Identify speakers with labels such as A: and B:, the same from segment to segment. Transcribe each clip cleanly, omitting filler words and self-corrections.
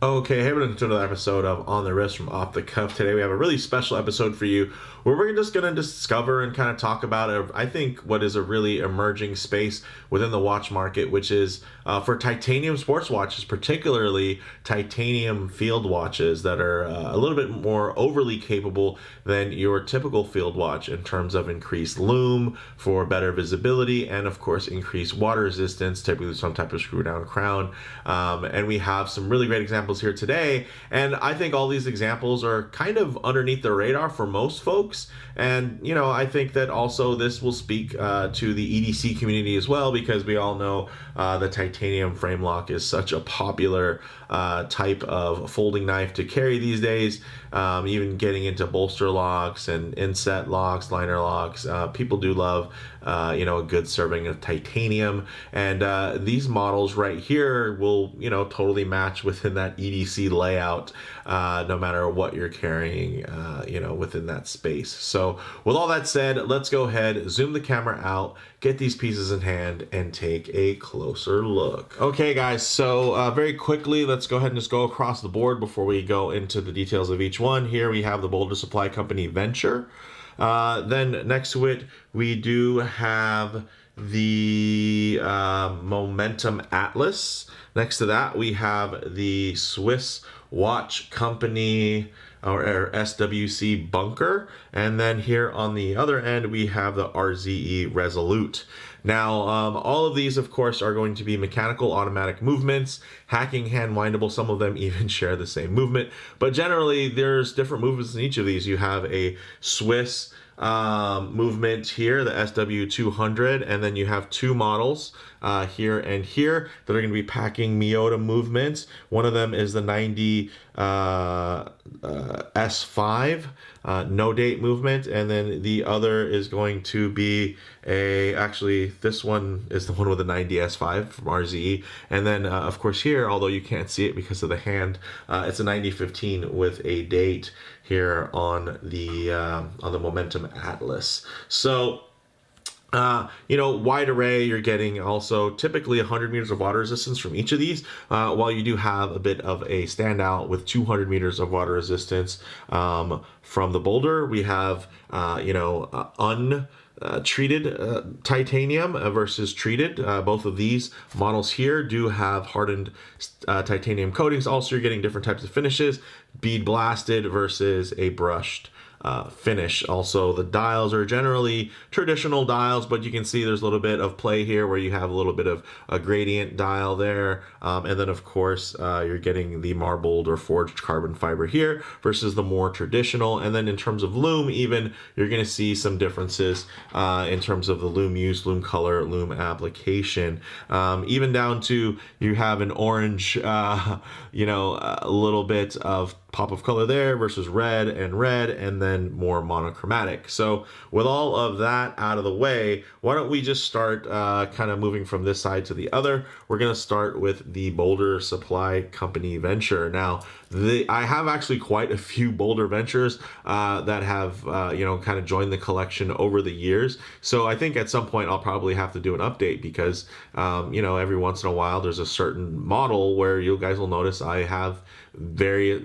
A: Okay, hey, welcome to another episode of On the Wrist from Off the Cuff. Today we have a really special episode for you where we're just going to discover and kind of talk about, I think, what is a really emerging space within the watch market, which is for titanium sports watches, particularly titanium field watches that are a little bit more overly capable than your typical field watch in terms of increased lume for better visibility and, of course, increased water resistance, typically some type of screw down crown. And we have some really great examples here today, and I think all these examples are kind of underneath the radar for most folks. And I think that also this will speak to the EDC community as well, because we all know the titanium frame lock is such a popular type of folding knife to carry these days. Even getting into bolster locks and inset locks, liner locks, people do love a good serving of titanium, and these models right here will totally match within that EDC layout, no matter what you're carrying within that space. So with all that said, let's go ahead, zoom the camera out, get these pieces in hand, and take a closer look. Okay guys, so very quickly, let's go ahead and just go across the board before we go into the details of each one. Here we have the Boulder Supply Company Venture. Then next to it, we do have the Momentum Atlas. Next to that, we have the Swiss Watch Company, or SWC Bunker. And then here on the other end, we have the RZE Resolute. Now, all of these, of course, are going to be mechanical automatic movements, hacking hand windable. Some of them even share the same movement, but generally there's different movements in each of these. You have a Swiss movement here, the SW200, and then you have two models here and here that are going to be packing Miyota movements. One of them is the 90 S5 no date movement, and then the other is going to be actually this one is the one with the 90 S5 from RZE, and then of course here, although you can't see it because of the hand, it's a 9015 with a date here on the Momentum Atlas. So wide array, you're getting also typically 100 meters of water resistance from each of these, while you do have a bit of a standout with 200 meters of water resistance from the Boulder. We have, untreated titanium versus treated. Both of these models here do have hardened titanium coatings. Also, you're getting different types of finishes, bead blasted versus a brushed finish. Also, the dials are generally traditional dials, but you can see there's a little bit of play here where you have a little bit of a gradient dial there, and then of course you're getting the marbled or forged carbon fiber here versus the more traditional. And then in terms of lume, even you're going to see some differences in terms of the lume use, lume color, lume application, even down to you have an orange, a little bit of pop of color there versus red, and then more monochromatic. So with all of that out of the way, why don't we just start kind of moving from this side to the other. We're going to start with the Boulder Supply Company Venture. Now, I have actually quite a few Boulder Ventures that have kind of joined the collection over the years. So I think at some point I'll probably have to do an update, because every once in a while there's a certain model where you guys will notice I have I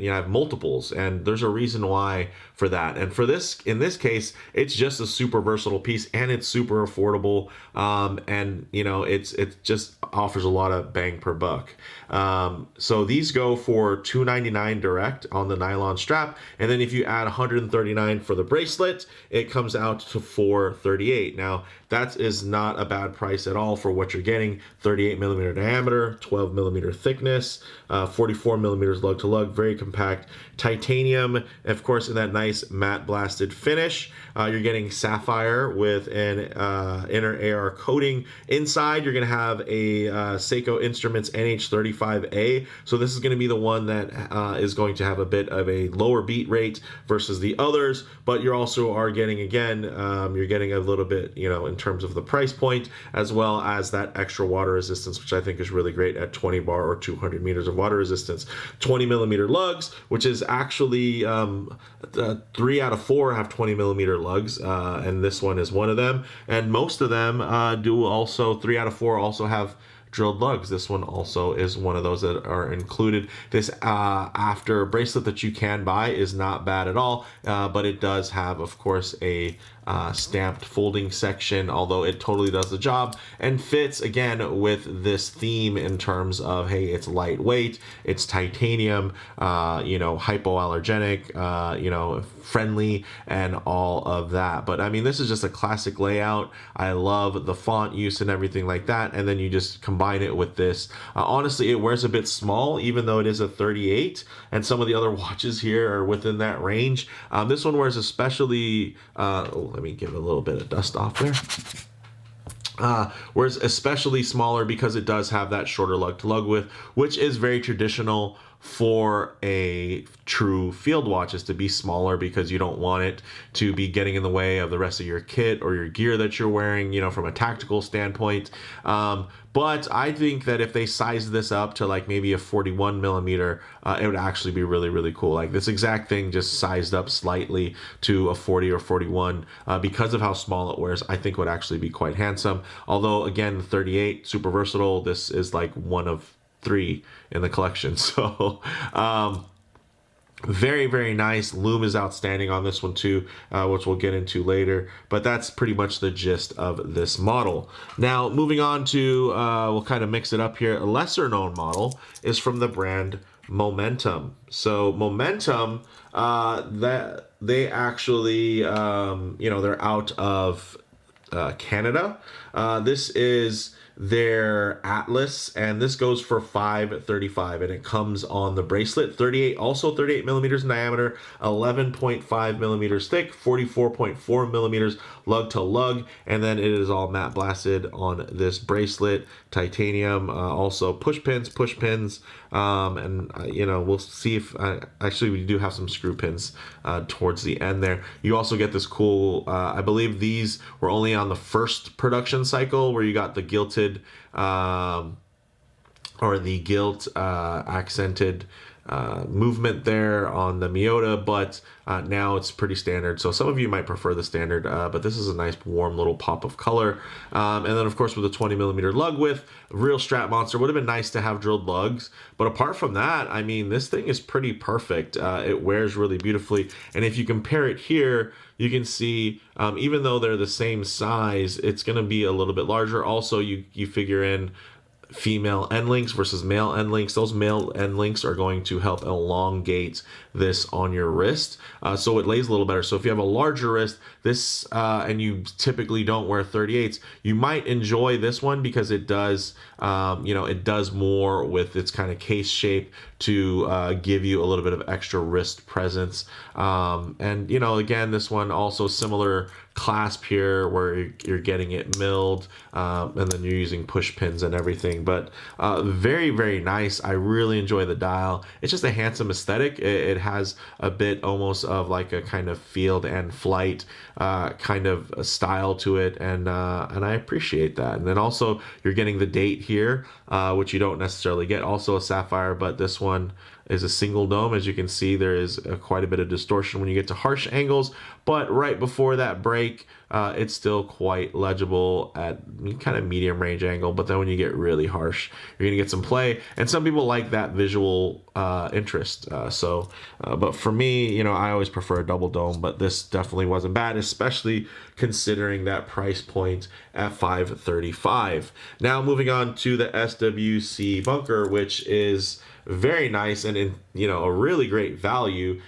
A: have multiples, and there's a reason why for that. And for this, in this case, it's just a super versatile piece, and it's super affordable, and it just offers a lot of bang per buck. So these go for $299 direct on the nylon strap, and then if you add $139 for the bracelet, it comes out to $438. Now that is not a bad price at all for what you're getting. 38 millimeter diameter, 12 millimeter thickness, 44 millimeters lug to lug, very compact titanium, of course, in that nice matte blasted finish. You're getting sapphire with an inner AR coating. Inside, you're going to have a Seiko Instruments NH35A. So this is going to be the one that is going to have a bit of a lower beat rate versus the others, but you also are getting, again, you're getting a little bit, in terms of the price point, as well as that extra water resistance, which I think is really great at 20 bar or 200 meters of water resistance. 20 millimeter lugs, which is actually 3 out of 4 have 20 millimeter lugs, and this one is one of them. And most of them do also, 3 out of 4 also have drilled lugs. This one also is one of those that are included. This after bracelet that you can buy is not bad at all, but it does have, of course, a stamped folding section, although it totally does the job and fits again with this theme in terms of, hey, it's lightweight, it's titanium, hypoallergenic, friendly, and all of that. But I mean, this is just a classic layout. I love the font use and everything like that. And then you just combine it with this. Honestly, it wears a bit small, even though it is a 38, and some of the other watches here are within that range. This one wears especially, let me give it a little bit of dust off there. Whereas especially smaller because it does have that shorter lug to lug width, which is very traditional for a true field watch, is to be smaller because you don't want it to be getting in the way of the rest of your kit or your gear that you're wearing, from a tactical standpoint. But I think that if they size this up to like maybe a 41 millimeter, it would actually be really, really cool. Like this exact thing just sized up slightly to a 40 or 41 because of how small it wears, I think would actually be quite handsome. Although again, 38, super versatile. This is like one of 3 in the collection. So very, very nice. Lume is outstanding on this one too, which we'll get into later, but that's pretty much the gist of this model. Now moving on to, we'll kind of mix it up here. A lesser known model is from the brand Momentum. So Momentum, that they actually, they're out of Canada. This is their Atlas, and this goes for $535, and it comes on the bracelet. 38 millimeters in diameter, 11.5 millimeters thick, 44.4 millimeters lug to lug, and then it is all matte blasted on this bracelet. Titanium, also push pins, and we'll see if actually we do have some screw pins towards the end there. You also get this cool, I believe these were only on the first production cycle where you got the gilted or the gilt accented movement there on the Miyota, but now it's pretty standard. So some of you might prefer the standard, but this is a nice warm little pop of color. And then of course with a 20 millimeter lug width, real strap monster. Would have been nice to have drilled lugs, but apart from that, I mean, this thing is pretty perfect. It wears really beautifully, and if you compare it here, you can see even though they're the same size, it's going to be a little bit larger. Also, you figure in female end links versus male end links. Those male end links are going to help elongate this on your wrist, so it lays a little better. So if you have a larger wrist, this and you typically don't wear 38s, you might enjoy this one because it does it does more with its kind of case shape to give you a little bit of extra wrist presence. And again, this one also similar clasp here where you're getting it milled, and then you're using push pins and everything, but very, very nice. I really enjoy the dial. It's just a handsome aesthetic. It has a bit almost of like a kind of field and flight kind of a style to it, and I appreciate that. And then also you're getting the date here, which you don't necessarily get. Also a sapphire, but this one is a single dome. As you can see, there is quite a bit of distortion when you get to harsh angles, but right before that break, it's still quite legible at kind of medium range angle. But then when you get really harsh, you're gonna get some play, and some people like that visual interest. But for me, I always prefer a double dome, but this definitely wasn't bad, especially considering that price point at $535. Now moving on to the SWC Bunker, which is very nice and a really great value.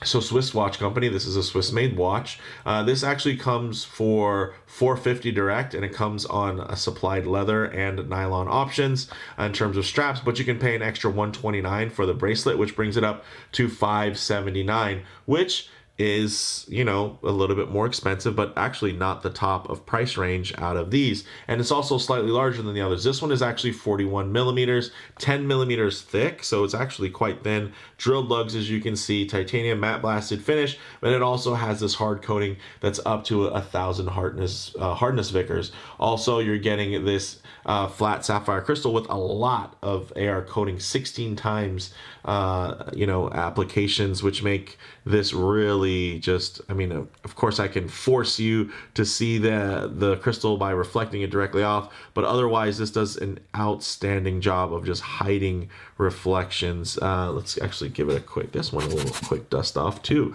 A: So Swiss watch company, this is a Swiss made watch. This actually comes for $450 direct, and it comes on a supplied leather and nylon options in terms of straps, but you can pay an extra $129 for the bracelet, which brings it up to $579, which is a little bit more expensive, but actually not the top of price range out of these. And it's also slightly larger than the others. This one is actually 41 millimeters, 10 millimeters thick, so it's actually quite thin. Drilled lugs, as you can see, titanium matte blasted finish, but it also has this hard coating that's up to 1,000 hardness Vickers. Also, you're getting this flat sapphire crystal with a lot of AR coating, 16 times applications, which make this really really just, I mean, of course I can force you to see the crystal by reflecting it directly off, but otherwise this does an outstanding job of just hiding reflections. Let's actually give it this one a little quick dust off too.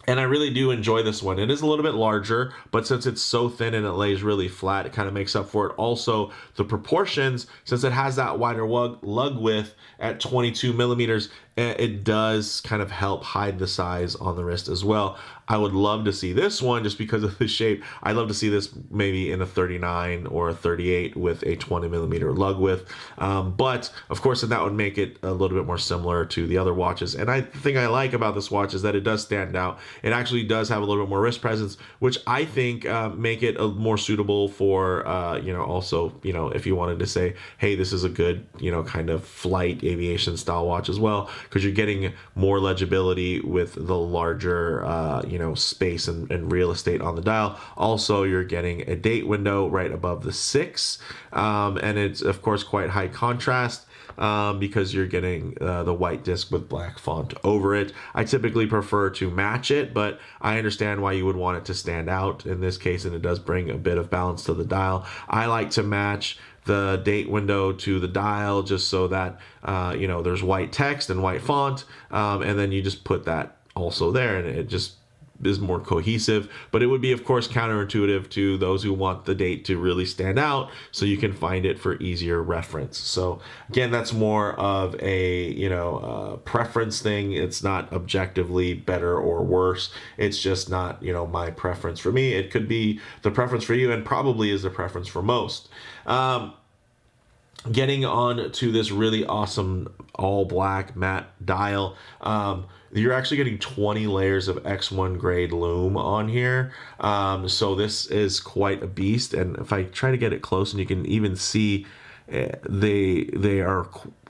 A: And I really do enjoy this one. It is a little bit larger, but since it's so thin and it lays really flat, it kind of makes up for it. Also, the proportions, since it has that wider lug width at 22 millimeters, it does kind of help hide the size on the wrist as well. I would love to see this one just because of the shape. I'd love to see this maybe in a 39 or a 38 with a 20 millimeter lug width. But of course, that would make it a little bit more similar to the other watches. And the thing I like about this watch is that it does stand out. It actually does have a little bit more wrist presence, which I think make it more suitable for, also, if you wanted to say, hey, this is a good, kind of flight aviation style watch as well, because you're getting more legibility with the larger, space and real estate on the dial. Also, you're getting a date window right above the 6, and it's of course quite high contrast because you're getting the white disc with black font over it. I typically prefer to match it, but I understand why you would want it to stand out in this case, and it does bring a bit of balance to the dial. I like to match the date window to the dial just so that there's white text and white font, and then you just put that also there, and it just is more cohesive. But it would be of course counterintuitive to those who want the date to really stand out, so you can find it for easier reference. So again, that's more of a preference thing. It's not objectively better or worse. It's just not my preference. For me, it could be the preference for you, and probably is the preference for most. Getting on to this really awesome all black matte dial, you're actually getting 20 layers of X1 grade lume on here. So this is quite a beast. And if I try to get it close, and you can even see they are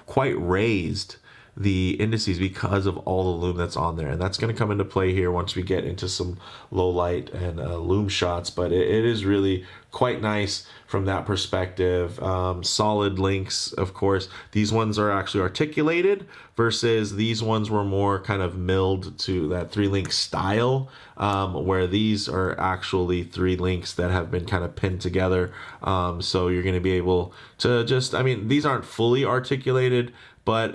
A: quite raised, the indices, because of all the lume that's on there. And that's going to come into play here once we get into some low light and lume shots. But it is really quite nice from that perspective. Solid links, of course. These ones are actually articulated versus these ones were more kind of milled to that 3-link style, where these are actually 3 links that have been kind of pinned together. So you're going to be able to just, these aren't fully articulated, but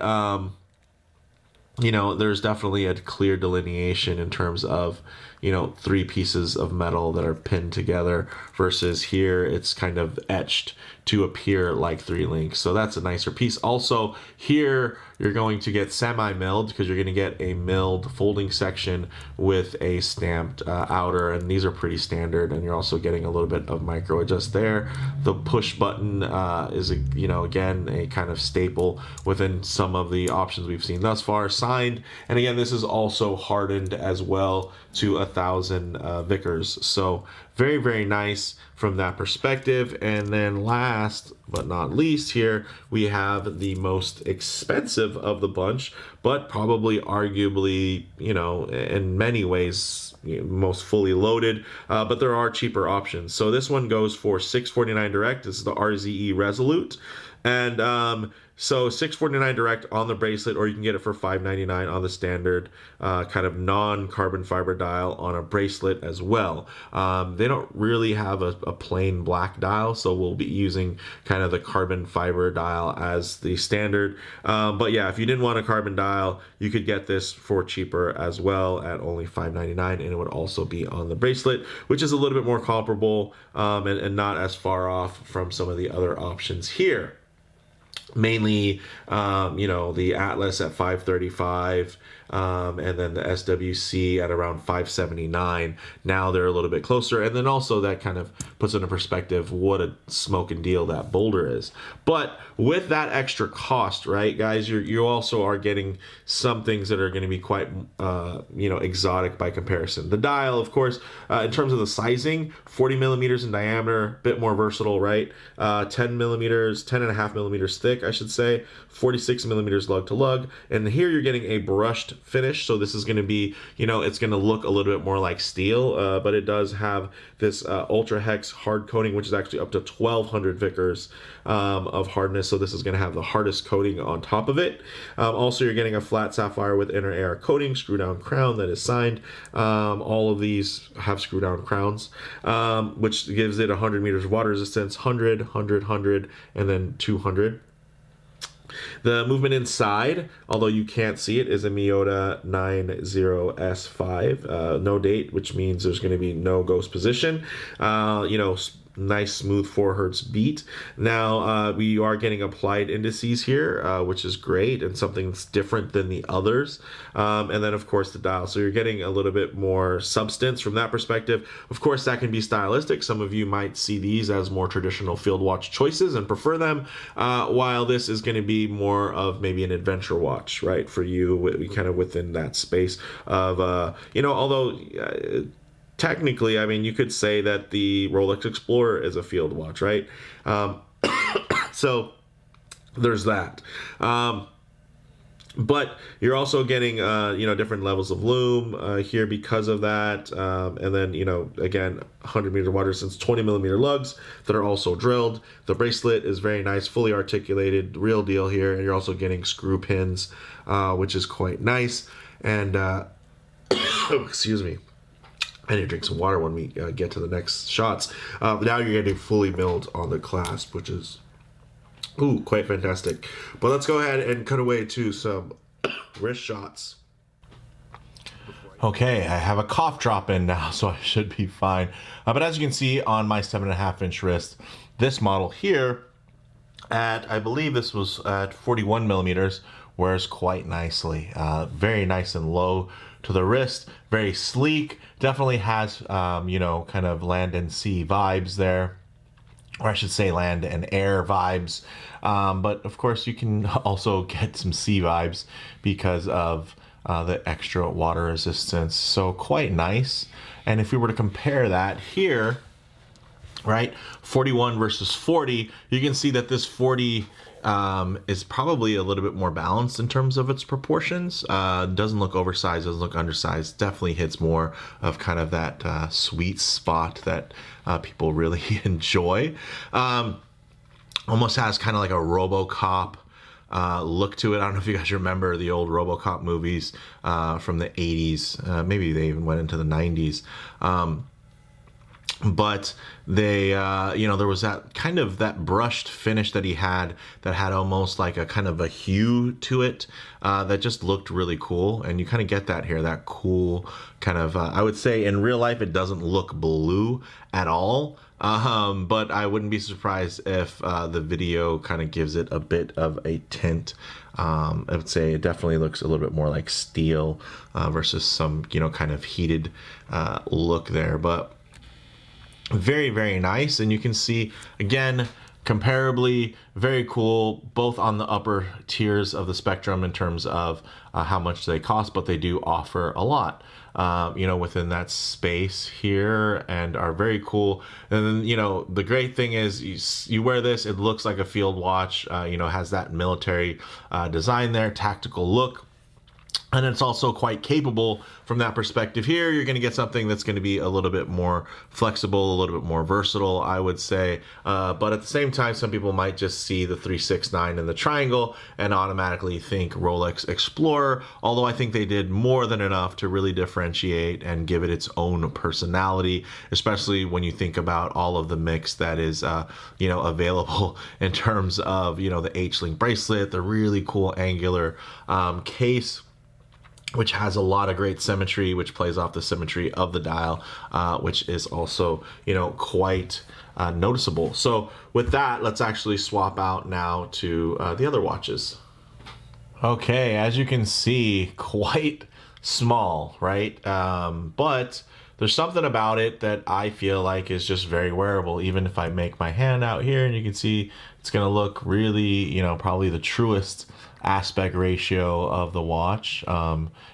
A: there's definitely a clear delineation in terms of, 3 pieces of metal that are pinned together, versus here it's kind of etched to appear like 3 links. So that's a nicer piece. Also here you're going to get semi-milled, because you're going to get a milled folding section with a stamped outer, and these are pretty standard. And you're also getting a little bit of micro adjust there. The push button is again a kind of staple within some of the options we've seen thus far. Signed, and again this is also hardened as well to 1,000 Vickers. So very, very nice from that perspective. And then last but not least, here we have the most expensive of the bunch, but probably arguably, in many ways, most fully loaded, but there are cheaper options. So this one goes for $649 direct. This is the RZE Resolute. And so $649 direct on the bracelet, or you can get it for $599 on the standard kind of non-carbon fiber dial on a bracelet as well. They don't really have a plain black dial, so we'll be using kind of the carbon fiber dial as the standard. But yeah, if you didn't want a carbon dial, you could get this for cheaper as well at only $599, and it would also be on the bracelet, which is a little bit more comparable and not as far off from some of the other options here. Mainly, the Atlas at $535, and then the SWC at around $579. Now they're a little bit closer, and then also that kind of puts into perspective what a smoking deal that Boulder is. But with that extra cost, right, guys, you also are getting some things that are going to be quite, exotic by comparison. The dial, of course, in terms of the sizing, 40 millimeters in diameter, bit more versatile, right? 10 millimeters, 10.5 millimeters thick. thick, I should say, 46 millimeters lug to lug. And here you're getting a brushed finish. So this is going to be, it's going to look a little bit more like steel, but it does have this ultra hex hard coating, which is actually up to 1200 Vickers of hardness. So this is going to have the hardest coating on top of it. Also, you're getting a flat sapphire with inner AR coating, screw down crown that is signed. All of these have screw down crowns, which gives it 100 meters of water resistance, 100, 100, 100, and then 200. The movement inside, although you can't see it, is a Miyota 90S5. No date, which means there's going to be no ghost position. Nice smooth 4 hertz beat. Now we are getting applied indices here, which is great and something that's different than the others. And then of course the dial. So you're getting a little bit more substance from that perspective. Of course that can be stylistic. Some of you might see these as more traditional field watch choices and prefer them, while this is going to be more of maybe an adventure watch, right? For you, kind of within that space of, although technically, I mean, you could say that the Rolex Explorer is a field watch, right? So there's that. But you're also getting, different levels of lume here because of that. And then, again, 100 meter water resistance, 20 millimeter lugs that are also drilled. The bracelet is very nice, fully articulated, real deal here. And you're also getting screw pins, which is quite nice. And, excuse me. I need to drink some water when we get to the next shots. Now you're getting fully milled on the clasp, which is quite fantastic. But let's go ahead and cut away to some wrist shots.
B: Okay, I have a cough drop in now, so I should be fine. But as you can see on my 7.5-inch wrist, this model here I believe this was at 41 millimeters, wears quite nicely. Very nice and low to the wrist, very sleek, definitely has, kind of land and sea vibes there, or I should say land and air vibes. But of course you can also get some sea vibes because of the extra water resistance. So quite nice. And if we were to compare that here, right, 41 versus 40, you can see that this 40 is probably a little bit more balanced in terms of its proportions. Doesn't look oversized, doesn't look undersized. Definitely hits more of kind of that sweet spot that people really enjoy. Almost has kind of like a RoboCop look to it. I don't know if you guys remember the old RoboCop movies from the 80s. Maybe they even went into the 90s. But they, there was that kind of that brushed finish that he had that had almost like a kind of a hue to it that just looked really cool. And you kind of get that here, that cool kind of, I would say in real life, it doesn't look blue at all. But I wouldn't be surprised if the video kind of gives it a bit of a tint. I would say it definitely looks a little bit more like steel versus some, kind of heated look there. But very, very nice. And you can see, again, comparably very cool, both on the upper tiers of the spectrum in terms of how much they cost, but they do offer a lot, within that space here and are very cool. And then, the great thing is you wear this, it looks like a field watch, has that military design there, tactical look. And it's also quite capable from that perspective here. You're going to get something that's going to be a little bit more flexible, a little bit more versatile, I would say. But at the same time, some people might just see the 369 and the triangle and automatically think Rolex Explorer. Although I think they did more than enough to really differentiate and give it its own personality, especially when you think about all of the mix that is, available in terms of, the H-Link bracelet, the really cool angular case, which has a lot of great symmetry, which plays off the symmetry of the dial, which is also, quite noticeable. So with that, let's actually swap out now to the other watches. Okay, as you can see, quite small, right? But there's something about it that I feel like is just very wearable. Even if I make my hand out here and you can see it's gonna look really, probably the truest aspect ratio of the watch.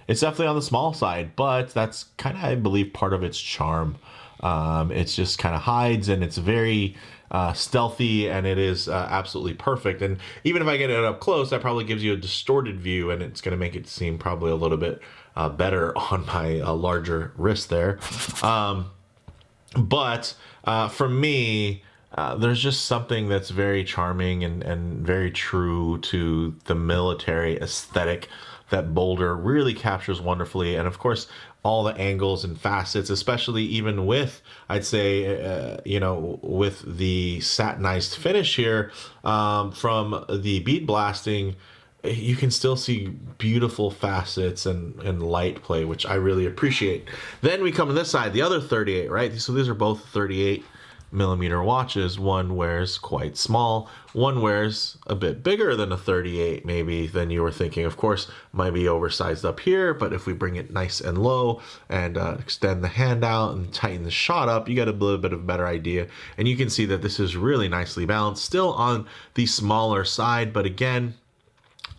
B: It's definitely on the small side, but that's kind of, I believe, part of its charm. It's just kind of hides, and it's very stealthy, and it is absolutely perfect. And even if I get it up close, that probably gives you a distorted view, and it's going to make it seem probably a little bit better on my larger wrist there. But for me, there's just something that's very charming and very true to the military aesthetic that Boulder really captures wonderfully. And of course, all the angles and facets, especially even with, I'd say, with the satinized finish here from the bead blasting, you can still see beautiful facets and light play, which I really appreciate. Then we come to this side, the other 38, right? So these are both 38 millimeter watches. One wears quite small, one wears a bit bigger than a 38 maybe than you were thinking. Of course, might be oversized up here, but if we bring it nice and low and extend the hand out and tighten the shot up, you get a little bit of a better idea. And you can see that this is really nicely balanced, still on the smaller side, but again,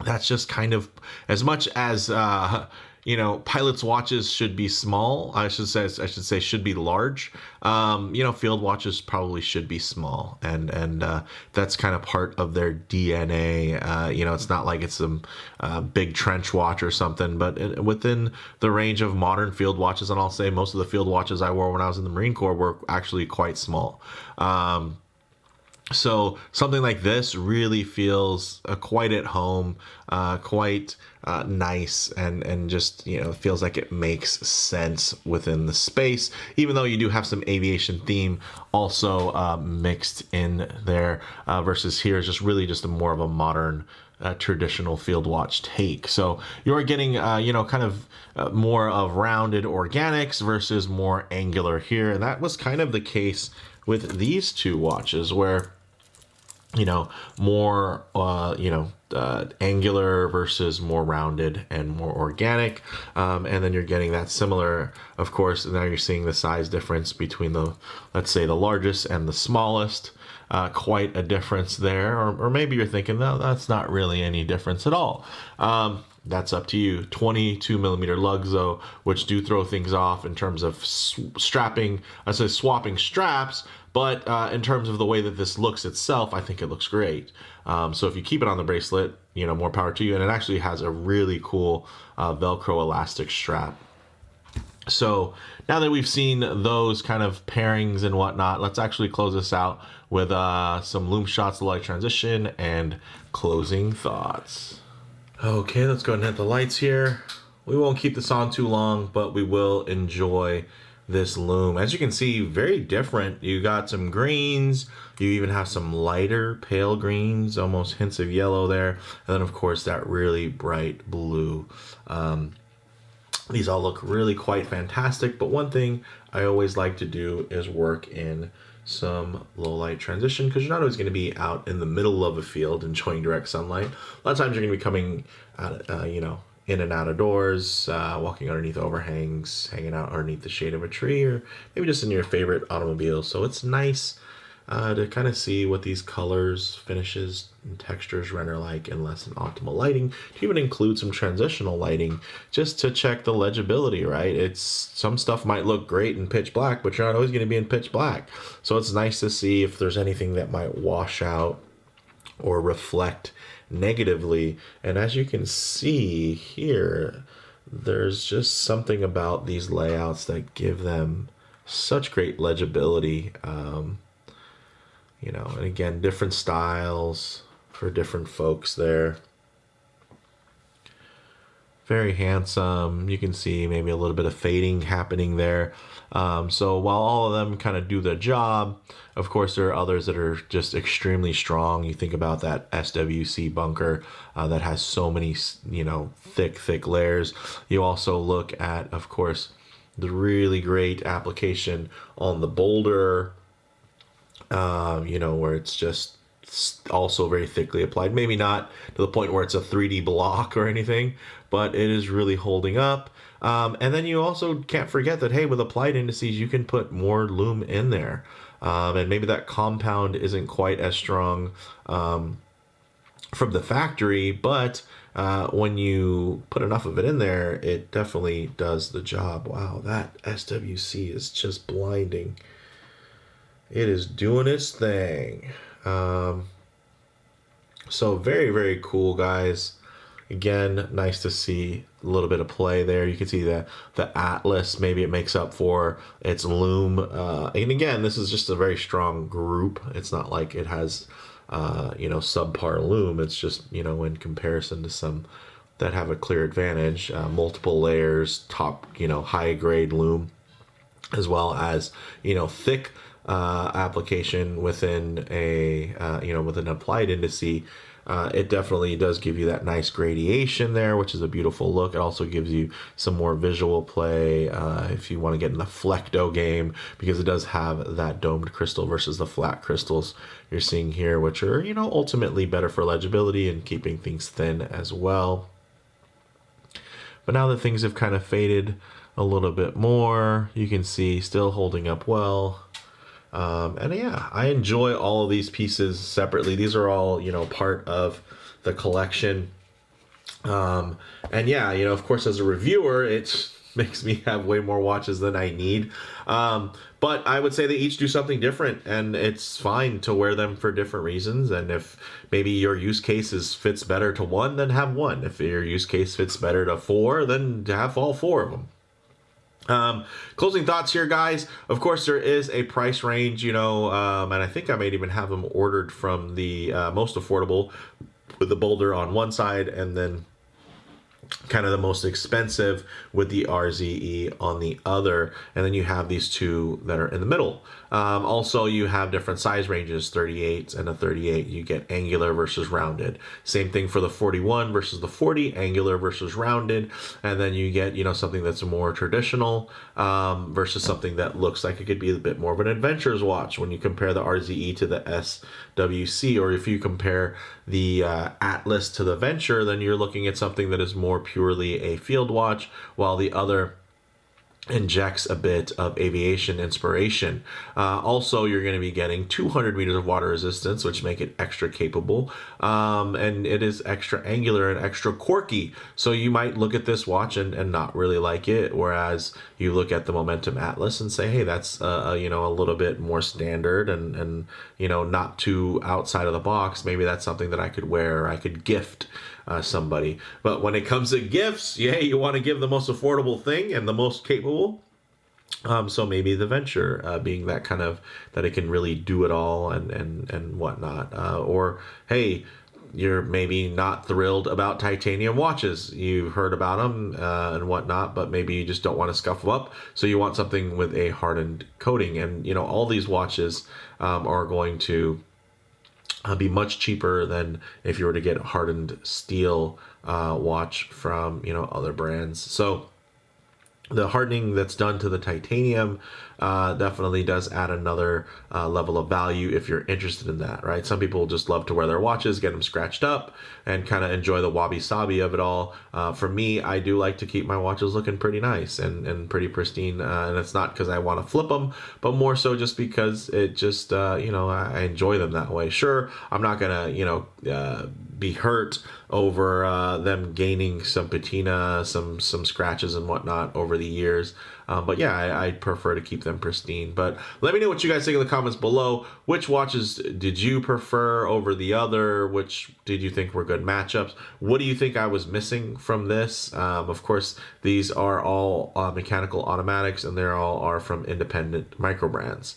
B: that's just kind of as much as pilots' watches should be small. I should say should be large. Field watches probably should be small, and that's kind of part of their DNA. It's not like it's some big trench watch or something, but within the range of modern field watches, and I'll say most of the field watches I wore when I was in the Marine Corps were actually quite small. So something like this really feels quite at home, quite nice, and just feels like it makes sense within the space. Even though you do have some aviation theme also mixed in there, versus here is just really just more of a modern. Traditional field watch take. So you're getting, kind of more of rounded organics versus more angular here. And that was kind of the case with these two watches where, more, angular versus more rounded and more organic. And then you're getting that similar, of course, now you're seeing the size difference between let's say the largest and the smallest. Quite a difference there, or maybe you're thinking, no, that's not really any difference at all. That's up to you. 22 millimeter lugs, though, which do throw things off in terms of swapping straps, but in terms of the way that this looks itself, I think it looks great. So if you keep it on the bracelet, more power to you. And it actually has a really cool Velcro elastic strap. So now that we've seen those kind of pairings and whatnot, let's actually close this out with some loom shots, the light transition, and closing thoughts. Okay, let's go ahead and hit the lights here. We won't keep this on too long, but we will enjoy this loom. As you can see, very different. You got some greens, you even have some lighter pale greens, almost hints of yellow there, and then of course that really bright blue. These all look really quite fantastic, but one thing I always like to do is work in some low light transition, because you're not always going to be out in the middle of a field enjoying direct sunlight. A lot of times you're going to be coming out, in and out of doors, walking underneath overhangs, hanging out underneath the shade of a tree, or maybe just in your favorite automobile. So it's nice to kind of see what these colors, finishes, and textures render like in less than optimal lighting, to even include some transitional lighting just to check the legibility, right? Some stuff might look great in pitch black, but you're not always going to be in pitch black. So it's nice to see if there's anything that might wash out or reflect negatively. And as you can see here, there's just something about these layouts that give them such great legibility. And again, different styles for different folks there. Very handsome. You can see maybe a little bit of fading happening there. So while all of them kind of do their job, of course, there are others that are just extremely strong. You think about that SWC Bunker that has so many, thick layers. You also look at, of course, the really great application on the Boulder, where it's just also very thickly applied. Maybe not to the point where it's a 3D block or anything, but it is really holding up. And then you also can't forget that, hey, with applied indices, you can put more loom in there. And maybe that compound isn't quite as strong from the factory, but
A: when you put enough of it in there, it definitely does the job. Wow, that SWC is just blinding. It is doing its thing. So very, very cool, guys. Again, nice to see a little bit of play there. You can see the Atlas, maybe it makes up for its loom. And again, this is just a very strong group. It's not like it has, subpar loom. It's just, in comparison to some that have a clear advantage, multiple layers, top, high grade loom, as well as, thick application within a, with an applied indice. It definitely does give you that nice gradation there, which is a beautiful look. It also gives you some more visual play if you want to get in the flecto game, because it does have that domed crystal versus the flat crystals you're seeing here, which are, ultimately better for legibility and keeping things thin as well. But now that things have kind of faded a little bit more, you can see still holding up well. And yeah, I enjoy all of these pieces separately. These are all, part of the collection. And yeah, of course, as a reviewer, it makes me have way more watches than I need. But I would say they each do something different, and it's fine to wear them for different reasons. And if maybe your use case fits better to one, then have one. If your use case fits better to four, then have all four of them. Closing thoughts here, guys. Of course, there is a price range, and I think I might even have them ordered from the most affordable with the Boulder on one side, and then kind of the most expensive with the RZE on the other, and then you have these two that are in the middle. Also, you have different size ranges, 38 and a 38. You get angular versus rounded. Same thing for the 41 versus the 40, angular versus rounded. And then you get, something that's more traditional versus something that looks like it could be a bit more of an adventurer's watch when you compare the RZE to the SWC. Or if you compare the Atlas to the Venture, then you're looking at something that is more purely a field watch, while the other injects a bit of aviation inspiration. Also, you're going to be getting 200 meters of water resistance, which make it extra capable. And it is extra angular and extra quirky. So you might look at this watch and not really like it. Whereas you look at the Momentum Atlas and say, hey, that's, a little bit more standard and not too outside of the box. Maybe that's something that I could wear or I could gift somebody. But when it comes to gifts, you want to give the most affordable thing and the most capable. So maybe the Venture being that kind of, that it can really do it all and whatnot. Or, hey, you're maybe not thrilled about titanium watches. You've heard about them and whatnot, but maybe you just don't want to scuff them up. So you want something with a hardened coating. And, all these watches are going to be much cheaper than if you were to get a hardened steel watch from other brands. So the hardening that's done to the titanium definitely does add another level of value if you're interested in that, right? Some people just love to wear their watches, get them scratched up, and kind of enjoy the wabi-sabi of it all. For me, I do like to keep my watches looking pretty nice and pretty pristine, and it's not because I want to flip them, but more so just because it just, I enjoy them that way. Sure, I'm not going to, be hurt over them gaining some patina, some scratches and whatnot over the years. But yeah, I prefer to keep them pristine. But let me know what you guys think in the comments below. Which watches did you prefer over the other? Which did you think were good matchups? What do you think I was missing from this? Of course, these are all mechanical automatics, and they all are from independent micro brands.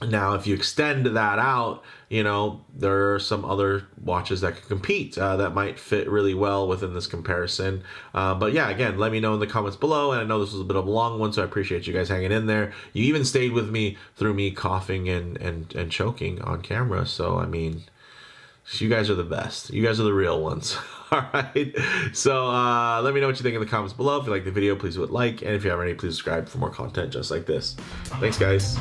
A: Now, if you extend that out, there are some other watches that can compete that might fit really well within this comparison. But yeah, again, let me know in the comments below. And I know this was a bit of a long one, so I appreciate you guys hanging in there. You even stayed with me through me coughing and choking on camera. So, I mean, you guys are the best. You guys are the real ones. All right. So let me know what you think in the comments below. If you like the video, please do it like. And if you haven't already, please subscribe for more content just like this. Thanks, guys.